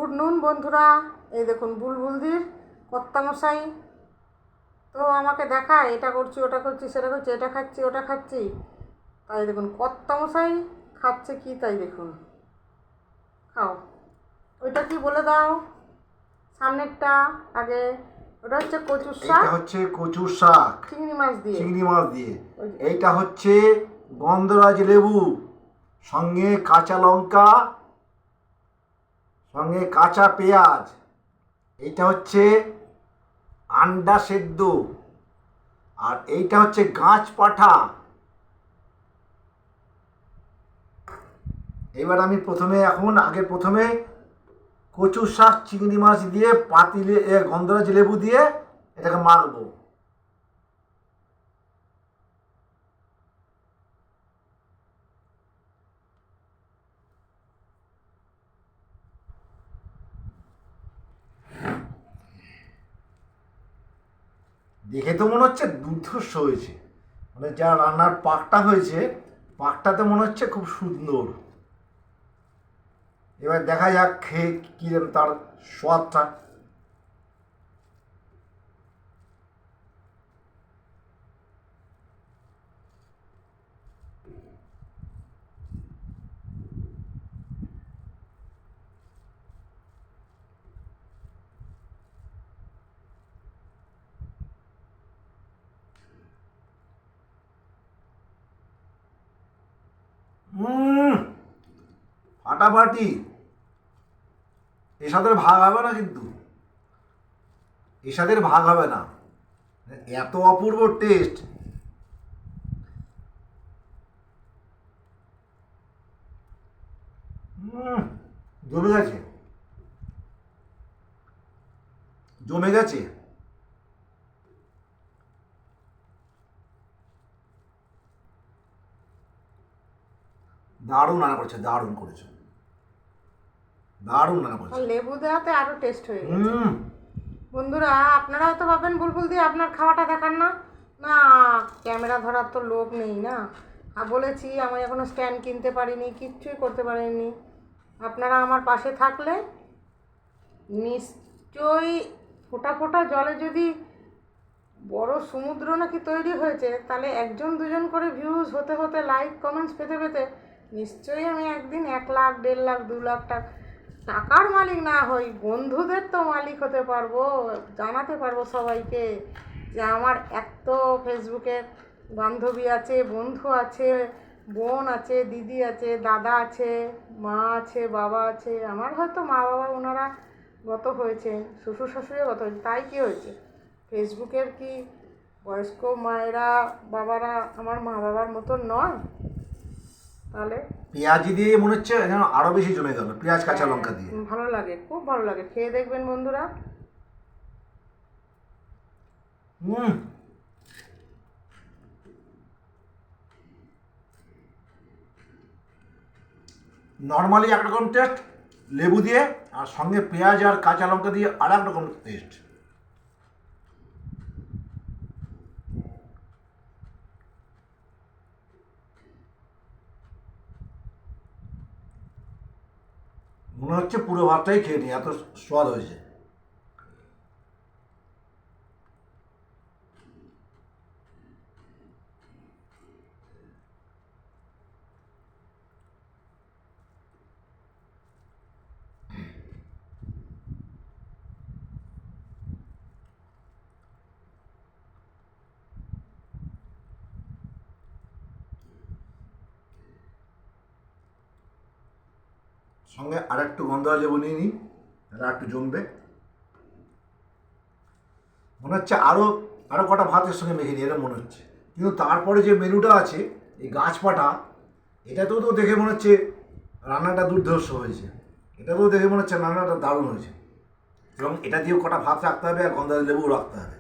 Good নুন বন্ধুরা। এই দেখুন বুলবুলদির কর্তামশাই তো আমাকে দেখায় এটা করছি ওটা করছি সেটা করছি, এটা খাচ্ছি ওটা খাচ্ছি। তাই দেখুন কর্তামশাই খাচ্ছে কি তাই দেখুন। খাও, ওইটা কি বলে দাও সামনেরটা আগে। ওটা হচ্ছে কচুর শাক, এটা হচ্ছে কচুর শাক চিংড়ি মাছ দিয়ে। চিংড়ি মাছ দিয়ে। এইটা হচ্ছে গন্ধরাজ লেবু, সঙ্গে কাঁচা লঙ্কা, সঙ্গে কাঁচা পেঁয়াজ। এইটা হচ্ছে আন্ডা সেদ্ধ, আর এইটা হচ্ছে গাছ পাঠা। এবার আমি প্রথমে কচুর শাক চিংড়ি মাছ দিয়ে পাতিলে গন্ধরাজ লেবু দিয়ে এটাকে মাখবো। দেখে তো মনে হচ্ছে দুর্ধর্ষ হয়েছে, মানে যা রান্নার পাকটা হয়েছে, পাকটাতে মনে হচ্ছে খুব সুন্দর। এবার দেখা যাক খেয়ে কী তার স্বাদটা। ফাটাফাটি। এর সাথে ভাগ হবে না, কিন্তু এর সাথে ভাগ হবে না, এত অপূর্ব টেস্ট। জমে গেছে, জমে গেছে। দারুণ রান্না করেছে, দারুণ করেছে, দারুণ রান্না করেছে। লেবু দেওয়াতে আরো টেস্ট হয়ে গেছে। বন্ধুরা আপনারাও তো পাবেন বুলবুল দিয়ে আপনার খাওয়াটা দেখান না। না, ক্যামেরা ধরার তো লোক নেই না। বলেছি আমি এখনও স্ট্যান্ড কিনতে পারিনি, কিচ্ছুই করতে পারিনি। আপনারা আমার পাশে থাকলে নিশ্চয়ই ফোঁটা ফোঁটা জলে যদি বড় সমুদ্র নাকি তৈরি হয়েছে, তাহলে একজন দুজন করে ভিউজ হতে হতে লাইক কমেন্টস পেতে পেতে নিশ্চয়ই আমি একদিন 1 লাখ 1.5 লাখ 2 লাখ টাকার মালিক না হই, বন্ধুদের তো মালিক হতে পারবো। জানাতে পারবো সবাইকে যে আমার এত ফেসবুকে বান্ধবী আছে, বন্ধু আছে, বোন আছে, দিদি আছে, দাদা আছে, মা আছে, বাবা আছে। আমার হয়তো মা বাবা ওনারা গত হয়েছে, শ্বশুর শাশুড়িও গত হয়েছে। তাই কি হয়েছে, ফেসবুকের কি বয়স্ক মায়েরা বাবারা আমার মা বাবার মতন নয়? তাহলে পেঁয়াজি দিয়ে মনে হচ্ছে যেন আরো বেশি জমে গেল, পেঁয়াজ কাঁচা লঙ্কা দিয়ে। ভালো লাগে, খুব ভালো লাগে, খেয়ে দেখবেন বন্ধুরা। নর্মালি একরকম টেস্ট লেবু দিয়ে, আর সঙ্গে পেঁয়াজ আর কাঁচা লঙ্কা দিয়ে আর এক রকম টেস্ট। মনে হচ্ছে পুরো ভাতটাই খেয়ে নিই, এত স্বাদ হয়েছে। সঙ্গে আর একটু গন্ধরাজ লেবু নিয়ে নিই, আর একটু জমবে। মনে হচ্ছে আরও আরও কটা ভাতের সঙ্গে মেখে নিয়ে, এরকম মনে হচ্ছে। কিন্তু তারপরে যে মেনুটা আছে এই গাছপাটা, এটাতেও তো দেখে মনে হচ্ছে রান্নাটা দুর্ধর্ষ হয়েছে। এটাতেও দেখে মনে হচ্ছে রান্নাটা দারুণ হয়েছে, এবং এটা দিয়েও কটা ভাত রাখতে হবে আর গন্ধরাজ লেবুও রাখতে হবে।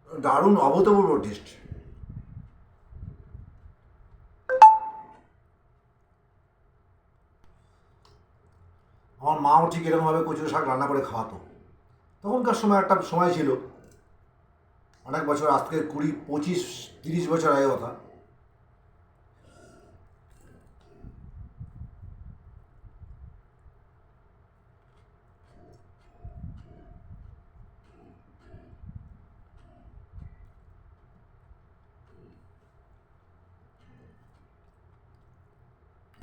দারুণ অভূতপূর্ব টেস্ট। আমার মাও ঠিক এরকমভাবে কচুর শাক রান্না করে খাওয়াতো। তখনকার সময় একটা সময় ছিল, অনেক বছর, আজ থেকে 20, 25, 30 বছর আগে কথা।